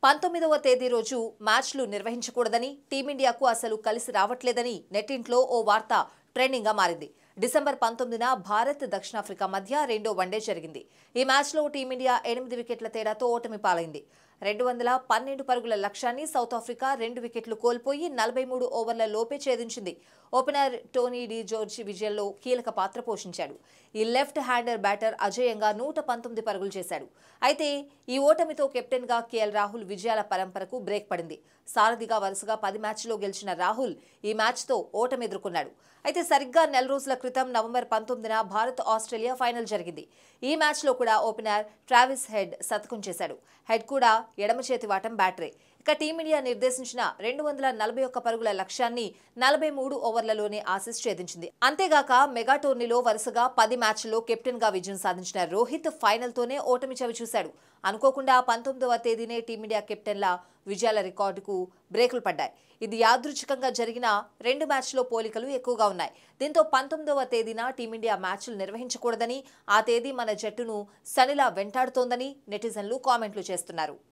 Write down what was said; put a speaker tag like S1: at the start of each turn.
S1: 19వ తేదీ రోజు మ్యాచ్లు నిర్వహించకూడదని టీమిండియాకు అసలు కలిసి రావట్లేదని నెట్టింట్లో ఓ వార్త ట్రెండింగ్ గా మారింది. డిసెంబర్ 19న భారత్ దక్షిణాఫ్రికా మధ్య రెండో వన్డే జరిగింది. ఈ మ్యాచ్లో టీమిండియా 8 వికెట్ల తేడాతో ఓటమి పాలైంది. 212 పరుగుల లక్ష్యాన్ని సౌత్ ఆఫ్రికా 2 వికెట్లు కోల్పోయి 43 ఓవర్ల లోపే ఛేదించింది. ఓపెనర్ టోనీ డి జోర్జ్ విజయంలో కీలక పాత్ర పోషించాడు. ఈ లెఫ్ట్ హ్యాండర్ బ్యాటర్ అజేయంగా 119 పరుగులు చేశాడు. అయితే ఈ ఓటమితో కెప్టెన్ గా కేఎల్ రాహుల్ విజయాల పరంపరకు బ్రేక్ పడింది. సారథిగా వరుసగా 10 మ్యాచ్ల్లో గెలిచిన రాహుల్ ఈ మ్యాచ్తో ఓటమి ఎదుర్కొన్నాడు. అయితే సరిగ్గా నెల రోజుల క్రితం నవంబర్ 19న భారత్ ఆస్ట్రేలియా ఫైనల్ జరిగింది. ఈ మ్యాచ్లో కూడా ఓపెనర్ ట్రావిస్ హెడ్ శతకం చేశాడు. హెడ్ కూడా ఎడమ చేతి వాటం బ్యాటరే. ఇక టీమిండియా నిర్దేశించిన 241 పరుగుల లక్ష్యాన్ని 43 ఓవర్లలోనే ఆసీస్ ఛేదించింది. అంతేగాక మెగా టోర్నీలో వరుసగా 10 మ్యాచ్ల్లో కెప్టెన్ గా విజయం సాధించిన రోహిత్ ఫైనల్తోనే ఓటమి చవిచూశాడు. అనుకోకుండా 19వ తేదీనే టీమిండియా కెప్టెన్ల విజయాల రికార్డుకు బ్రేకులు పడ్డాయి. ఇది యాదృచ్ఛికంగా జరిగిన 2 మ్యాచ్ల్లో పోలికలు ఎక్కువగా ఉన్నాయి. దీంతో 19వ తేదీన టీమిండియా మ్యాచ్లు నిర్వహించకూడదని, ఆ తేదీ మన జట్టును శనిలా వెంటాడుతోందని నెటిజన్లు కామెంట్లు చేస్తున్నారు.